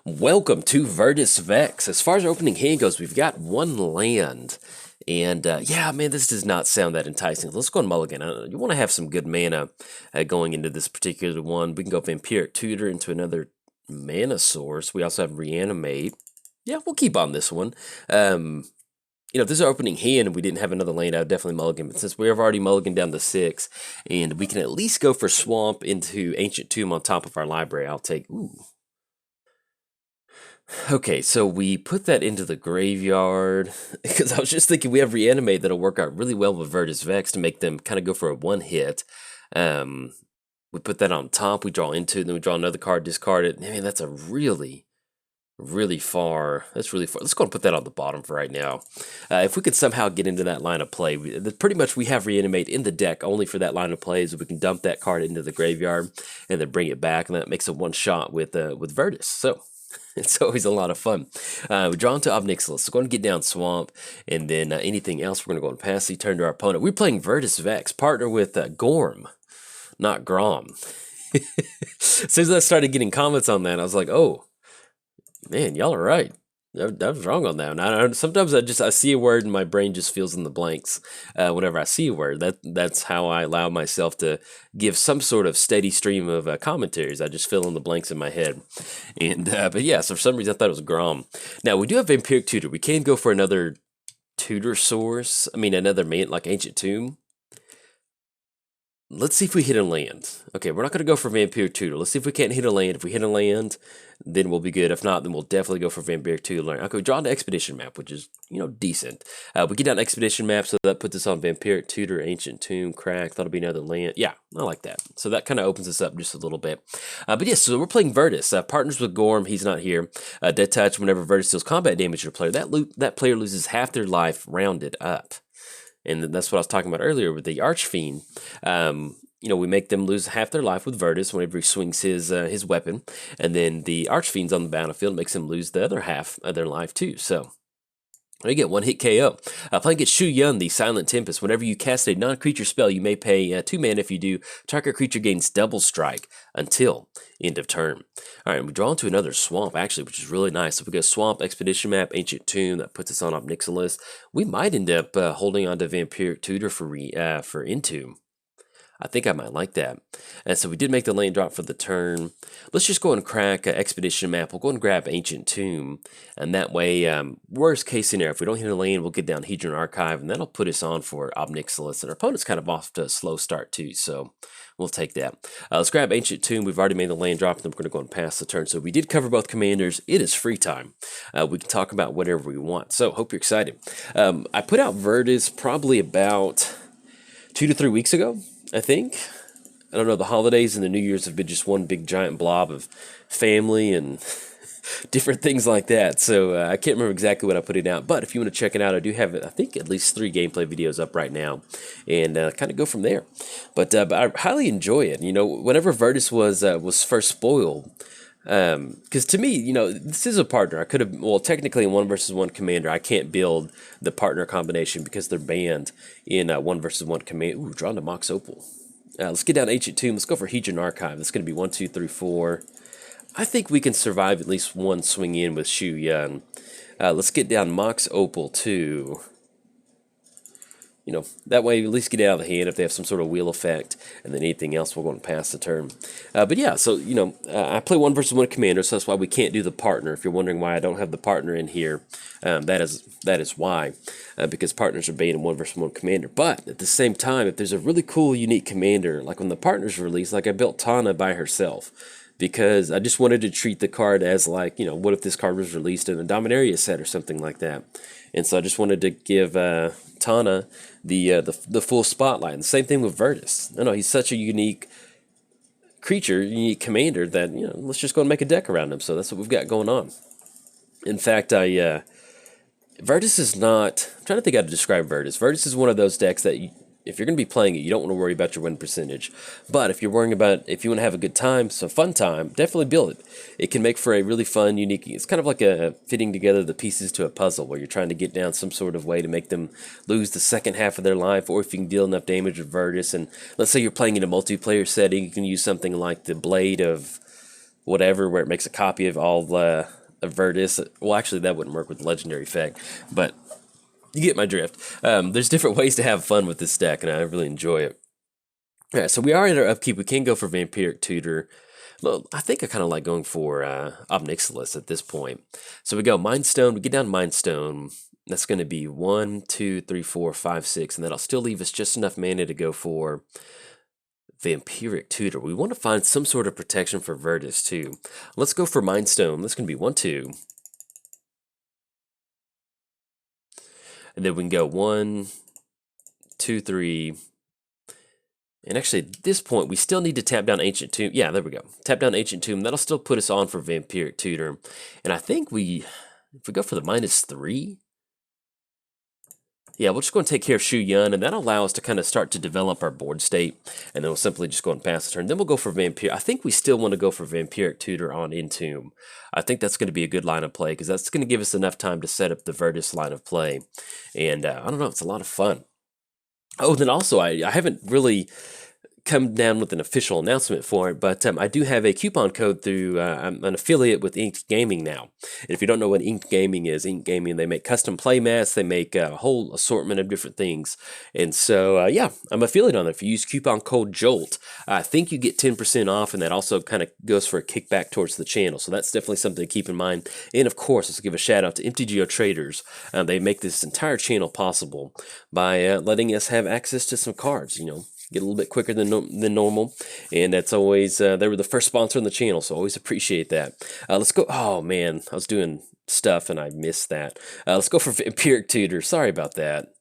Welcome to Virtus Vex. As far as our opening hand goes, we've got one land. And yeah, man, this does not sound that enticing. Let's go on Mulligan. You want to have some good mana going into this particular one. We can go Vampiric Tutor into another mana source. We also have Reanimate. Yeah, we'll keep on this one. If this is our opening hand and we didn't have another land, I would definitely mulligan. But since we have already mulliganed down to 6, and we can at least go for Swamp into Ancient Tomb on top of our library, I'll take... Ooh. Okay, so we put that into the graveyard, because I was just thinking we have Reanimate that'll work out really well with Virtus Vex to make them kind of go for a one-hit. We put that on top, we draw into it, then we draw another card, discard it. Man, that's a really far. That's really far. Let's go and put that on the bottom for right now. If we could somehow get into that line of play, pretty much we have Reanimate in the deck only for that line of play, so we can dump that card into the graveyard and then bring it back, and that makes a one-shot with Virtus. So it's always a lot of fun. We draw into Obnixilis, so go and get down Swamp, and then anything else, we're going to go and pass the turn to our opponent. We're playing Virtus Vex, partner with Gorm, not Grom. As soon as I started getting comments on that, I was like, oh, man, y'all are right. I was wrong on that one. Sometimes I see a word and my brain just fills in the blanks whenever I see a word. That's how I allow myself to give some sort of steady stream of commentaries. I just fill in the blanks in my head. And but yeah, so for some reason I thought it was Grom. Now we do have Vampiric Tutor. We can go for another tutor source. I mean another man like Ancient Tomb. Let's see if we hit a land. Okay, we're not going to go for Vampiric Tutor. Let's see if we can't hit a land. If we hit a land, then we'll be good. If not, then we'll definitely go for Vampiric Tutor. Okay, we draw an Expedition map, which is, decent. We get down Expedition map, so that puts us on Vampiric Tutor, Ancient Tomb, Crack. That'll be another land. Yeah, I like that. So that kind of opens us up just a little bit. But yes, so we're playing Virtus. Partners with Gorm. He's not here. Dead Touch, whenever Virtus deals combat damage to a player, that player loses half their life rounded up. And that's what I was talking about earlier with the Archfiend. We make them lose half their life with Virtus whenever he swings his weapon. And then the Archfiend's on the battlefield, makes him lose the other half of their life too. So you get one-hit KO. Playing against Shu Yun, the Silent Tempest. Whenever you cast a non-creature spell, you may pay 2 mana. If you do, target creature gains double strike until end of turn. All right, and we draw into another Swamp, actually, which is really nice. So if we go Swamp, Expedition Map, Ancient Tomb, that puts us on Obnixilis. We might end up holding on to Vampiric Tutor for Entomb. I think I might like that. And so we did make the land drop for the turn. Let's just go and crack Expedition Map. We'll go and grab Ancient Tomb. And that way, worst case scenario, if we don't hit a land, we'll get down Hedron Archive. And that'll put us on for Obnixilis. And our opponent's kind of off to a slow start too. So we'll take that. Let's grab Ancient Tomb. We've already made the land drop. And then we're going to go and pass the turn. So we did cover both commanders. It is free time. We can talk about whatever we want. So hope you're excited. I put out Virtus probably about 2 to 3 weeks ago, I think. I don't know, the holidays and the New Year's have been just one big giant blob of family and different things like that. So I can't remember exactly what I put it out. But if you want to check it out, I do have, I think, at least 3 gameplay videos up right now. And kind of go from there. But I highly enjoy it. Whenever Virtus was first spoiled, because to me, this is a partner. I could have, well, technically in 1 versus 1 commander, I can't build the partner combination because they're banned in 1 versus 1 commander. Ooh, drawn to Mox Opal. Let's get down Ancient Tomb. Let's go for Hedron Archive. That's going to be 1, 2, 3, 4. I think we can survive at least one swing in with Shu Yun. Let's get down Mox Opal too. That way we at least get out of the hand if they have some sort of wheel effect, and then anything else we're going to pass the turn. But yeah, so, I play 1 versus 1 commander, so that's why we can't do the partner. If you're wondering why I don't have the partner in here, that is why, because partners are banned in 1 versus 1 commander. But at the same time, if there's a really cool, unique commander, like when the partner's released, like I built Tana by herself, because I just wanted to treat the card as like, what if this card was released in a Dominaria set or something like that. And so I just wanted to give Tana the full spotlight. And the same thing with Virtus. I know he's such a unique creature, unique commander that, let's just go and make a deck around him. So that's what we've got going on. In fact, Virtus is not, I'm trying to think how to describe Virtus. Virtus is one of those decks that if you're going to be playing it, you don't want to worry about your win percentage. But if you're worrying about, if you want to have a good time, some fun time, definitely build it. It can make for a really fun, unique, it's kind of like a fitting together the pieces to a puzzle where you're trying to get down some sort of way to make them lose the second half of their life, or if you can deal enough damage with Virtus. And let's say you're playing in a multiplayer setting, you can use something like the Blade of whatever, where it makes a copy of all of Verdus. Well, actually, that wouldn't work with the legendary effect, but you get my drift. There's different ways to have fun with this deck, and I really enjoy it. All right, so we are in our upkeep. We can go for Vampiric Tutor. Well, I think I kind of like going for Obnixilis at this point. So we go Mind Stone. We get down to Mind Stone. That's going to be 1, 2, 3, 4, 5, 6, and that'll still leave us just enough mana to go for Vampiric Tutor. We want to find some sort of protection for Verdus too. Let's go for Mind Stone. That's going to be 1, 2. And then we can go 1, 2, 3. And actually, at this point, we still need to tap down Ancient Tomb. Yeah, there we go. Tap down Ancient Tomb. That'll still put us on for Vampiric Tutor. And I think if we go for the -3, yeah, we're just going to take care of Shu Yun, and that'll allow us to kind of start to develop our board state. And then we'll simply just go and pass the turn. Then we'll go for Vampire. I think we still want to go for Vampiric Tutor on Entomb. I think that's going to be a good line of play, because that's going to give us enough time to set up the Verdus line of play. And I don't know, it's a lot of fun. Oh, then also, I haven't really come down with an official announcement for it, but I do have a coupon code through, I'm an affiliate with Inked Gaming now. And if you don't know what Inked Gaming is, Inked Gaming, they make custom play mats, they make a whole assortment of different things. And so, yeah, I'm affiliate on it. If you use coupon code JOLT, I think you get 10% off, and that also kind of goes for a kickback towards the channel. So that's definitely something to keep in mind. And of course, let's give a shout out to MTGOTraders. They make this entire channel possible by letting us have access to some cards, you know. Get a little bit quicker than normal, and that's always they were the first sponsor on the channel, so always appreciate that. Let's go. Oh man, I was doing stuff and I missed that. Let's go for Vampiric Tutor. Sorry about that.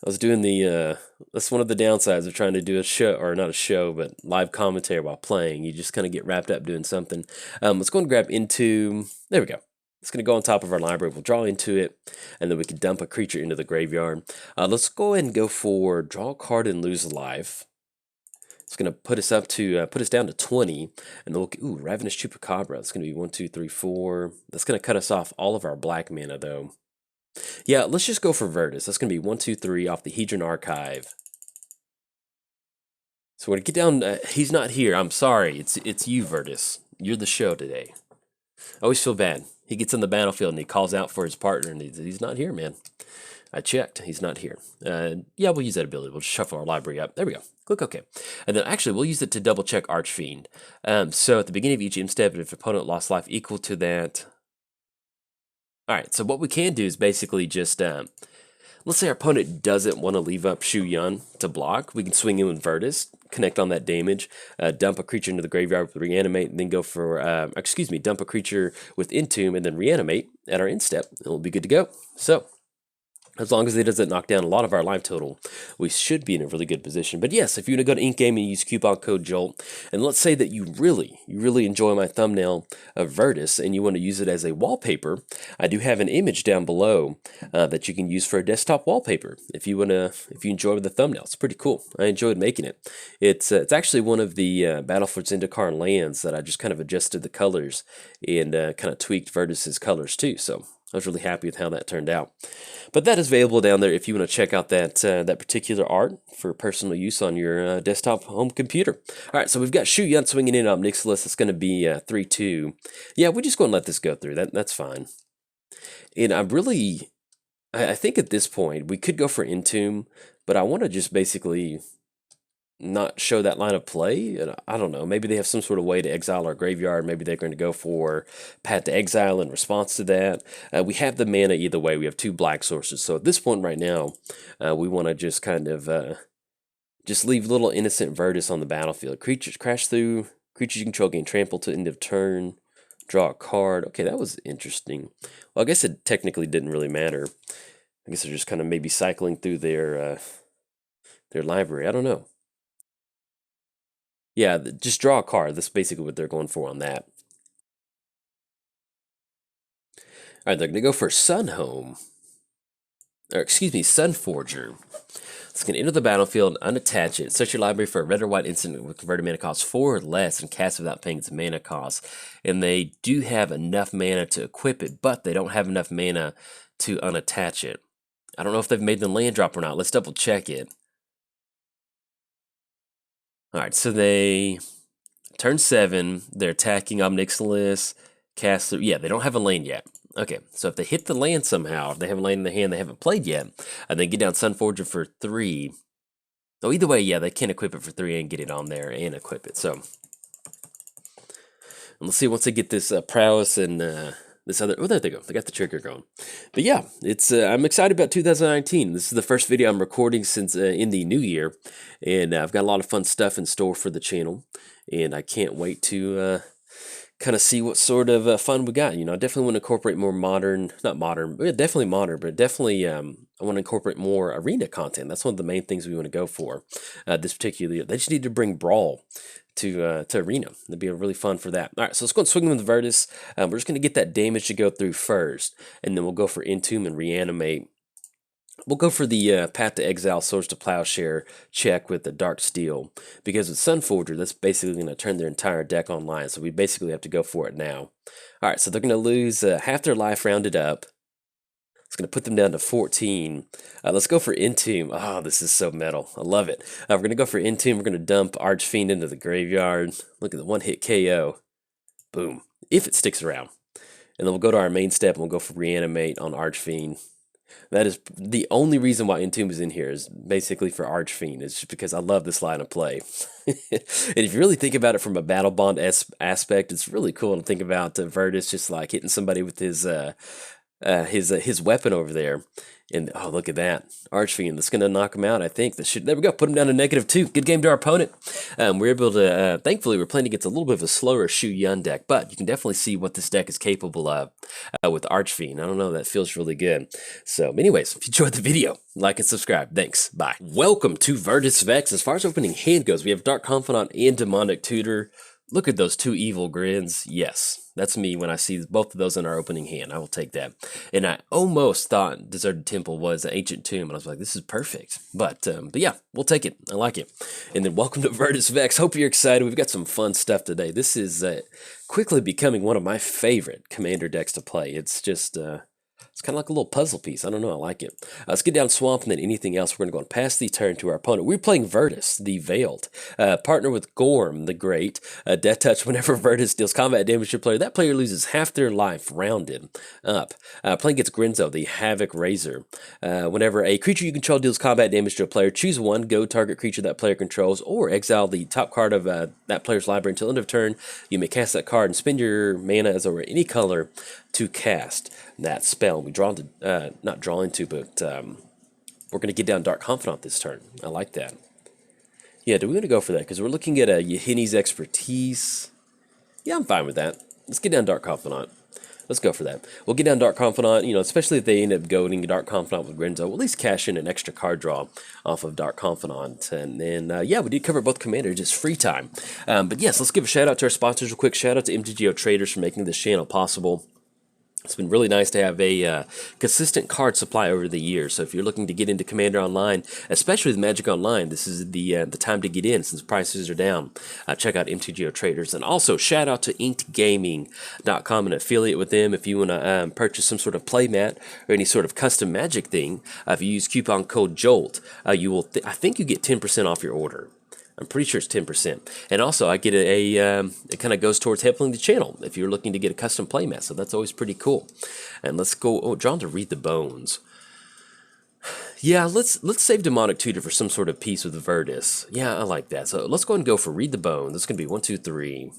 I was doing the that's one of the downsides of trying to do a show, or not a show, but live commentary while playing. You just kind of get wrapped up doing something. Let's go and grab into. There we go. It's going to go on top of our library. We'll draw into it, and then we can dump a creature into the graveyard. Let's go ahead and go for draw a card and lose a life. It's going to put us up to put us down to 20, and then we'll ooh, Ravenous Chupacabra. It's going to be 1, 2, 3, 4. That's going to cut us off all of our black mana though. Yeah, let's just go for Verdus. That's going to be 1, 2, 3 off the Hedron Archive. So we're going to get down. He's not here. I'm sorry. It's you, Verdus. You're the show today. I always feel bad. He gets on the battlefield and he calls out for his partner, and he's not here, man. I checked. He's not here. Yeah, we'll use that ability. We'll just shuffle our library up. There we go. Click OK. And then actually, we'll use it to double check Archfiend. So at the beginning of each end step, if opponent lost life equal to that. All right, so what we can do is basically just, let's say our opponent doesn't want to leave up Shu Yun to block. We can swing in with Verdus, connect on that damage, dump a creature into the graveyard with Reanimate, and then go for, dump a creature with Entomb, and then Reanimate at our end step, and we'll be good to go. So, as long as it doesn't knock down a lot of our life total, we should be in a really good position. But yes, if you want to go to Ink Game and use coupon code JOLT, and let's say that you really enjoy my thumbnail of Verdus and you want to use it as a wallpaper, I do have an image down below that you can use for a desktop wallpaper. If you enjoy the thumbnail, it's pretty cool. I enjoyed making it. It's actually one of the Battle for Zendikar lands that I just kind of adjusted the colors and kind of tweaked Verdus's colors too. So I was really happy with how that turned out. But that is available down there if you want to check out that particular art for personal use on your desktop home computer. All right, so we've got Shu Yun swinging in on Obnixilis. It's going to be 3-2. Yeah, we're just going to let this go through. That's fine. And I think at this point we could go for Entomb, but I want to just basically not show that line of play. And I don't know, maybe they have some sort of way to exile our graveyard. Maybe they're going to go for Path to Exile in response to that. We have the mana either way. We have 2 black sources. So at this point right now, we want to just kind of just leave little innocent Verdus on the battlefield. Creatures crash through. Creatures you control gain trample to end of turn. Draw a card. Okay, that was interesting. Well, I guess it technically didn't really matter. I guess they're just kind of maybe cycling through their library. I don't know. Yeah, just draw a card. That's basically what they're going for on that. All right, they're going to go for Sunhome. Or, excuse me, Sunforger. It's going to enter the battlefield, unattach it, search your library for a red or white instant with converted mana cost 4 or less, and cast without paying its mana cost. And they do have enough mana to equip it, but they don't have enough mana to unattach it. I don't know if they've made the land drop or not. Let's double check it. All right, so they turn 7, they're attacking Omnixilis, Caster. Yeah, they don't have a lane yet. Okay, so if they hit the land somehow, if they have a lane in their hand they haven't played yet, and they get down Sunforger for 3. Oh, either way, yeah, they can equip it for 3 and get it on there and equip it. So let's see once they get this prowess and this other. Oh, there they go. They got the trigger going. But yeah, it's I'm excited about 2019. This is the first video I'm recording since in the new year, and I've got a lot of fun stuff in store for the channel, and I can't wait to kind of see what sort of fun we got. You know, I definitely want to incorporate more modern, not modern, but definitely modern, but definitely I want to incorporate more arena content. That's one of the main things we want to go for this particular year. They just need to bring Brawl to arena. It'd be really fun for that. All right, so let's go and swing with the Virtus. We're just going to get that damage to go through first, and then we'll go for Entomb and Reanimate. We'll go for the Path to Exile, Swords to Plowshare check with the Dark Steel, because with Sunforger, that's basically going to turn their entire deck online, so we basically have to go for it now. All right, so they're going to lose half their life rounded up. It's going to put them down to 14. Let's go for Entomb. Oh, this is so metal. I love it. We're going to go for Entomb. We're going to dump Archfiend into the graveyard. Look at the one-hit KO. Boom. If it sticks around. And then we'll go to our main step, and we'll go for Reanimate on Archfiend. That is the only reason why Entomb is in here, is basically for Archfiend. It's just because I love this line of play. And if you really think about it from a Battle Bond aspect, it's really cool to think about Virtus just like hitting somebody with his weapon over there. And oh, look at that. Archfiend, that's going to knock him out, I think. There we go. Put him down to -2. Good game to our opponent. We're able to, thankfully, we're playing against a little bit of a slower Shu Yun deck, but you can definitely see what this deck is capable of with Archfiend. I don't know, that feels really good. So, anyways, if you enjoyed the video, like and subscribe. Thanks. Bye. Welcome to Virtus Vex. As far as opening hand goes, we have Dark Confidant and Demonic Tutor. Look at those two evil grins. Yes, that's me when I see both of those in our opening hand. I will take that. And I almost thought Deserted Temple was an Ancient Tomb, and I was like, this is perfect. But yeah, we'll take it. I like it. And then welcome to Virtus Vex. Hope you're excited. We've got some fun stuff today. This is quickly becoming one of my favorite Commander decks to play. It's just... it's kind of like a little puzzle piece. I don't know. I like it. Let's get down Swamp, and then anything else. We're going to go and pass the turn to our opponent. We're playing Virtus, the Veiled. Partner with Gorm, the Great. Death Touch, whenever Virtus deals combat damage to a player, that player loses half their life rounded up. Playing against Grenzo, the Havoc Razor. Whenever a creature you control deals combat damage to a player, choose one, go target creature that player controls, or exile the top card of that player's library until end of turn. You may cast that card and spend your mana as over any color to cast that spell. We draw into, not draw into, but we're going to get down Dark Confidant this turn. I like that. Yeah, do we want to go for that? Because we're looking at Yahini's Expertise. Yeah, I'm fine with that. Let's get down Dark Confidant. Let's go for that. We'll get down Dark Confidant, you know, especially if they end up going Dark Confidant with Grenzo. We'll at least cash in an extra card draw off of Dark Confidant. And then, yeah, we did cover both commanders, just free time. But yes, let's give a shout out to our sponsors real quick. Shout out to MTGOTraders for making this channel possible. It's been really nice to have a consistent card supply over the years. So if you're looking to get into Commander Online, especially with Magic Online, this is the time to get in since prices are down. Check out MTGOTraders. And also, shout out to InkedGaming.com, an affiliate with them. If you want to purchase some sort of playmat or any sort of custom Magic thing, if you use coupon code JOLT, you will I think you get 10% off your order. I'm pretty sure it's 10%. And also, I get it kind of goes towards helping the channel if you're looking to get a custom playmat. So that's always pretty cool. And let's go, drawn to Read the Bones. Yeah, let's save Demonic Tutor for some sort of piece with Virtus. Yeah, I like that. So let's go ahead and go for Read the Bones. This is going to be 1, 2, 3.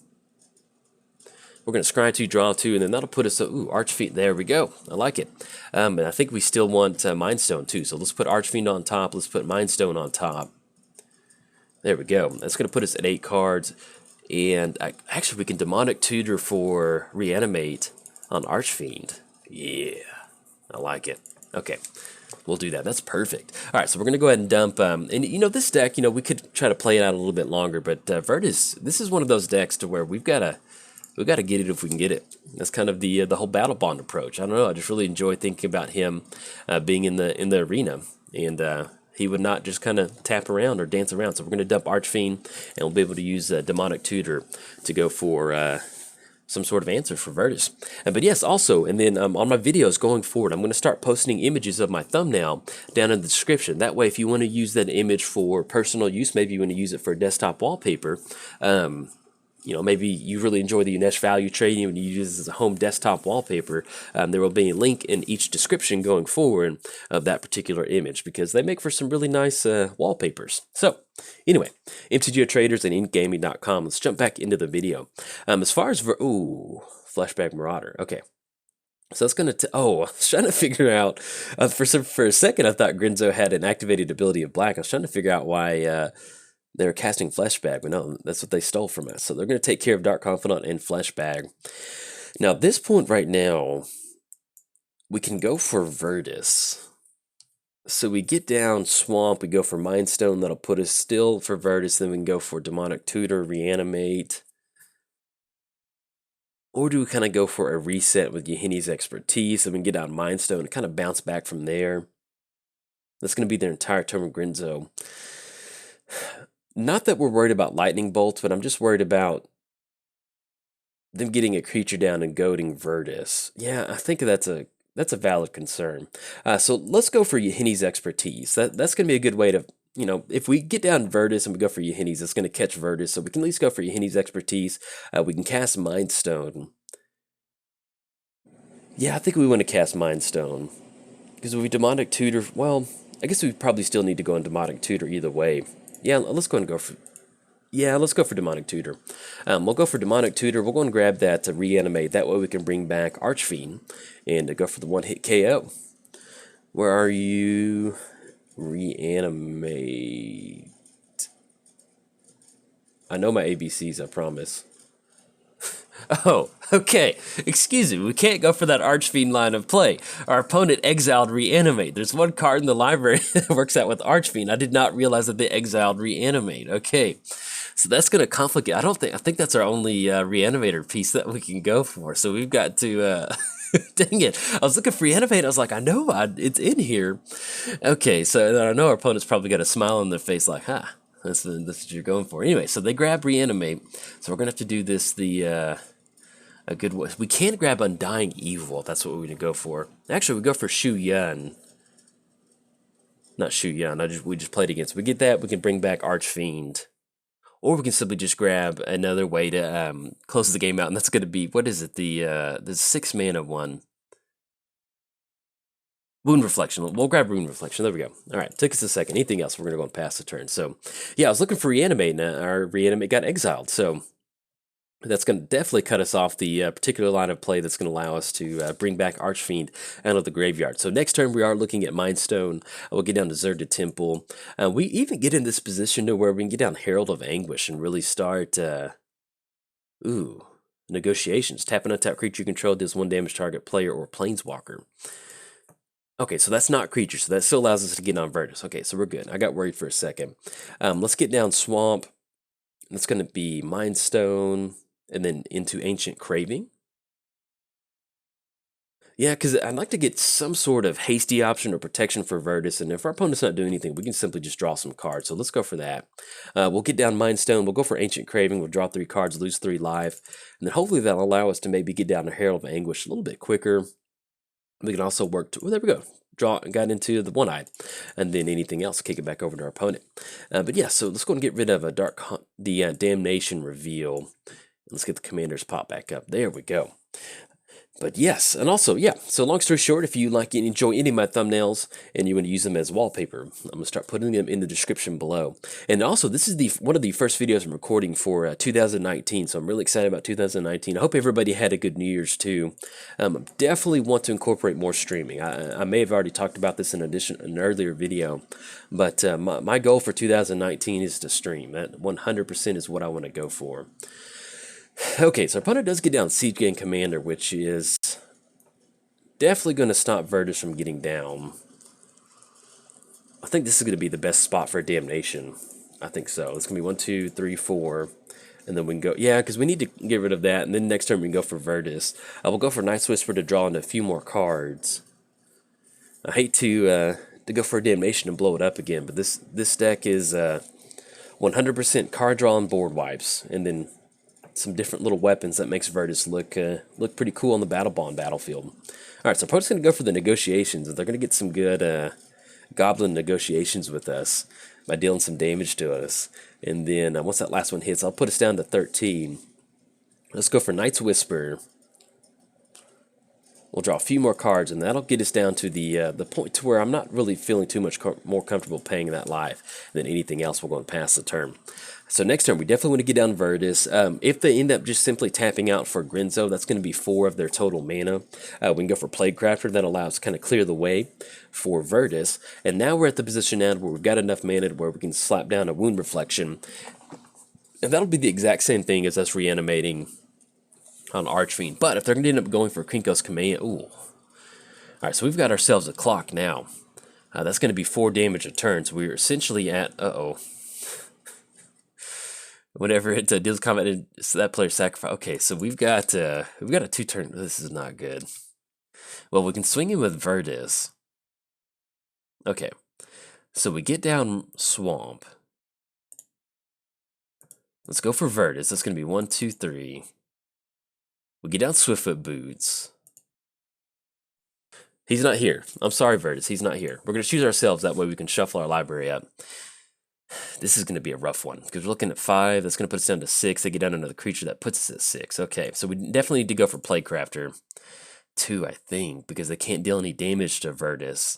We're going to scry 2, draw 2, and then that'll put us, Archfiend, there we go. I like it. And I think we still want Mind Stone too. So let's put Archfiend on top. Let's put Mind Stone on top. There we go. That's going to put us at 8 cards. And actually, we can Demonic Tutor for Reanimate on Archfiend. Yeah, I like it. Okay, we'll do that. That's perfect. All right, so we're going to go ahead and dump. And, you know, this deck, you know, we could try to play it out a little bit longer. But Virtus, this is one of those decks to where we've got to get it if we can get it. That's kind of the whole Battle Bond approach. I don't know. I just really enjoy thinking about him being in the arena. And he would not just kind of tap around or dance around. So we're going to dump Archfiend, and we'll be able to use Demonic Tutor to go for some sort of answer for Virtus. But yes, also, and then on my videos going forward, I'm going to start posting images of my thumbnail down in the description. That way, if you want to use that image for personal use, maybe you want to use it for desktop wallpaper, maybe you really enjoy the Unesh value trading and you use it as a home desktop wallpaper, there will be a link in each description going forward of that particular image because they make for some really nice wallpapers. So anyway, MTGOTraders and InkGaming.com. Let's jump back into the video. As far as Flashback Marauder. Okay. So it's going to, I was trying to figure out, for a second I thought Grenzo had an activated ability of black. I was trying to figure out why they were casting Fleshbag, but no, that's what they stole from us. So they're going to take care of Dark Confidant and Fleshbag. Now at this point right now, we can go for Verdus. So we get down Swamp, we go for Mind Stone, that'll put us still for Verdus, then we can go for Demonic Tutor, Reanimate. Or do we kind of go for a reset with Yahini's Expertise, so we can get out Mind Stone and kind of bounce back from there? That's going to be their entire turn with Grenzo. Not that we're worried about Lightning Bolts, but I'm just worried about them getting a creature down and goading Verdus. Yeah, I think that's a valid concern. So let's go for Yahini's Expertise. That's going to be a good way to, if we get down Verdus and we go for Yahini's, it's going to catch Verdus. So we can at least go for Yahini's Expertise. We can cast Mind Stone. Yeah, I think we want to cast Mind Stone. Because if we Demonic Tutor, well, I guess we probably still need to go on Demonic Tutor either way. Yeah, let's go and go for... Yeah, let's go for Demonic Tutor. We'll go for Demonic Tutor. We'll go and grab that to Reanimate. That way we can bring back Archfiend and go for the one-hit KO. Where are you? Reanimate. I know my ABCs, I promise. Oh, okay. Excuse me, we can't go for that Archfiend line of play. Our opponent exiled Reanimate. There's one card in the library that works out with Archfiend. I did not realize that they exiled Reanimate. Okay, so that's going to complicate. I think that's our only Reanimator piece that we can go for. So we've got to... Dang it. I was looking for Reanimate. I was like, I know it's in here. Okay, so I know our opponent's probably got a smile on their face like, that's what you're going for. Anyway, so they grab Reanimate. So we're going to have to do this a good way. We can't grab Undying Evil. That's what we're going to go for. Actually, we go for Shu Yun. Not Shu Yun. We just played against. We get that. We can bring back Archfiend. Or we can simply just grab another way to close the game out. And that's going to be, what is it? The 6 mana one. Wound Reflection. We'll grab Wound Reflection. There we go. All right, took us a second. Anything else, we're going to go and pass the turn. So, yeah, I was looking for Reanimate, and our Reanimate got exiled. So, that's going to definitely cut us off the particular line of play that's going to allow us to bring back Archfiend out of the graveyard. So, next turn, we are looking at Mind Stone. We'll get down Deserted Temple. We even get in this position to where we can get down Herald of Anguish and really start... negotiations. Tap an untapped creature you control, deals 1 damage target player or planeswalker. Okay, so that's not creature, so that still allows us to get on Verdus. Okay, so we're good. I got worried for a second. Let's get down Swamp. That's going to be Mind Stone, and then into Ancient Craving. Yeah, because I'd like to get some sort of hasty option or protection for Verdus, and if our opponent's not doing anything, we can simply just draw some cards. So let's go for that. We'll get down Mind Stone. We'll go for Ancient Craving. We'll draw 3 cards, lose 3 life, and then hopefully that'll allow us to maybe get down to Herald of Anguish a little bit quicker. We can also work to, there we go, got into the one-eye, and then anything else, kick it back over to our opponent. But yeah, so let's go and get rid of the Damnation Reveal. Let's get the Commander's pop back up. There we go. But yes, and also, yeah, so long story short, if you enjoy any of my thumbnails and you want to use them as wallpaper, I'm going to start putting them in the description below. And also, this is one of the first videos I'm recording for 2019, so I'm really excited about 2019. I hope everybody had a good New Year's, too. I definitely want to incorporate more streaming. I may have already talked about this in an earlier video, but my goal for 2019 is to stream. That 100% is what I want to go for. Okay, so our opponent does get down Siege Gang Commander, which is definitely going to stop Verdus from getting down. I think this is going to be the best spot for Damnation. I think so. It's going to be 1, 2, 3, 4, and then we can go... Yeah, because we need to get rid of that, and then next turn we can go for Verdus. We'll go for Night's Whisper to draw in a few more cards. I hate to go for a Damnation and blow it up again, but this deck is 100% card draw and board wipes, and then... some different little weapons that makes Verdus look pretty cool on the battlefield. Alright, so opponent's going to go for the negotiations, and they're going to get some good goblin negotiations with us by dealing some damage to us. And then once that last one hits, I'll put us down to 13. Let's go for Night's Whisper. We'll draw a few more cards, and that'll get us down to the point to where I'm not really feeling too much more comfortable paying that life than anything else. We're going to pass the turn. So next turn, we definitely want to get down Virtus. If they end up just simply tapping out for Grenzo, that's going to be 4 of their total mana. We can go for Plaguecrafter. That allows us to kind of clear the way for Virtus. And now we're at the position now where we've got enough mana where we can slap down a Wound Reflection. And that'll be the exact same thing as us reanimating on Archfiend. But if they're going to end up going for Kinko's Command, ooh. Alright, so we've got ourselves a clock now. That's going to be 4 damage a turn. So we're essentially at, whenever it deals combat, so that player sacrifice. Okay, so we've got a 2-turn. This is not good. Well, we can swing in with Virtus. Okay, so we get down Swamp. Let's go for Virtus. That's going to be 1, 2, 3. We get down Swiftfoot Boots. He's not here. I'm sorry, Virtus. He's not here. We're going to choose ourselves. That way we can shuffle our library up. This is going to be a rough one because we're looking at 5. That's going to put us down to 6. They get down another creature that puts us at 6. Okay, so we definitely need to go for Plaguecrafter. 2, I think, because they can't deal any damage to Virtus.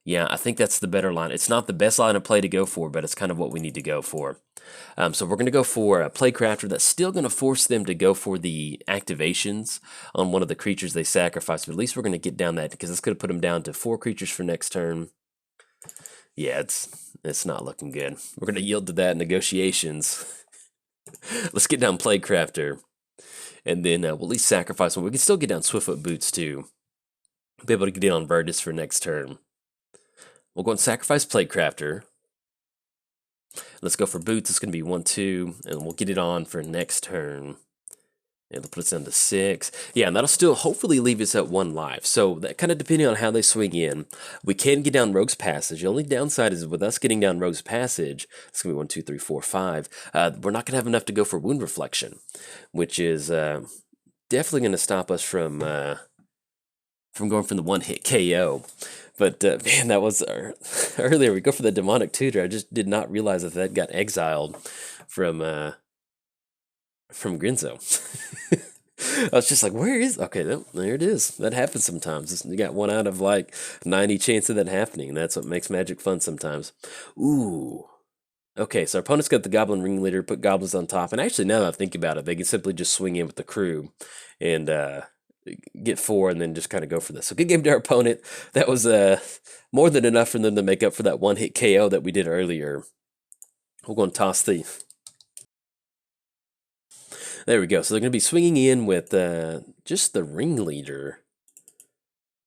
Yeah, I think that's the better line. It's not the best line of play to go for, but it's kind of what we need to go for. So we're going to go for a Plaguecrafter. That's still going to force them to go for the activations on one of the creatures they sacrifice. But at least we're going to get down that because it's going to put them down to 4 creatures for next turn. Yeah, it's not looking good. We're going to yield to that negotiations. Let's get down Plaguecrafter. And then we'll at least sacrifice one. We can still get down Swiftfoot Boots too. Be able to get in on Virtus for next turn. We'll go and sacrifice Plaguecrafter. Let's go for Boots. It's going to be 1, 2, and we'll get it on for next turn. It'll put us down to 6. Yeah, and that'll still hopefully leave us at 1 life. So that kind of depending on how they swing in, we can get down Rogue's Passage. The only downside is with us getting down Rogue's Passage, it's going to be 1, 2, 3, 4, 5. We're not going to have enough to go for Wound Reflection, which is definitely going to stop us from going from the 1-hit KO. But man, that was earlier. We go for the Demonic Tutor. I just did not realize that got exiled from Grenzo. I was just like, where is? Okay, there it is. That happens sometimes. You got 1 out of like 90 chance of that happening. And that's what makes Magic fun sometimes. Ooh. Okay, so our opponent's got the Goblin Ringleader, put goblins on top. And actually, now that I think about it, they can simply just swing in with the crew and get 4 and then just kind of go for this. So good game to our opponent. That was more than enough for them to make up for that 1-hit KO that we did earlier. We're going to toss the... There we go. So they're going to be swinging in with just the Ringleader.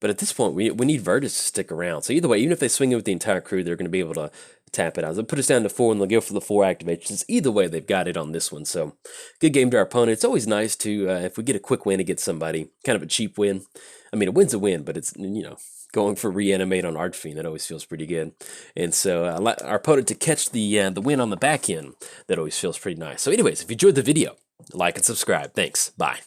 But at this point, we need Virtus to stick around. So either way, even if they swing in with the entire crew, they're going to be able to tap it out. They'll put us down to 4, and they'll go for the 4 activations. Either way, they've got it on this one. So good game to our opponent. It's always nice to, if we get a quick win against somebody, kind of a cheap win. I mean, a win's a win, but it's, going for Reanimate on Archfiend, that always feels pretty good. And so our opponent to catch the win on the back end, that always feels pretty nice. So anyways, if you enjoyed the video, like and subscribe. Thanks. Bye.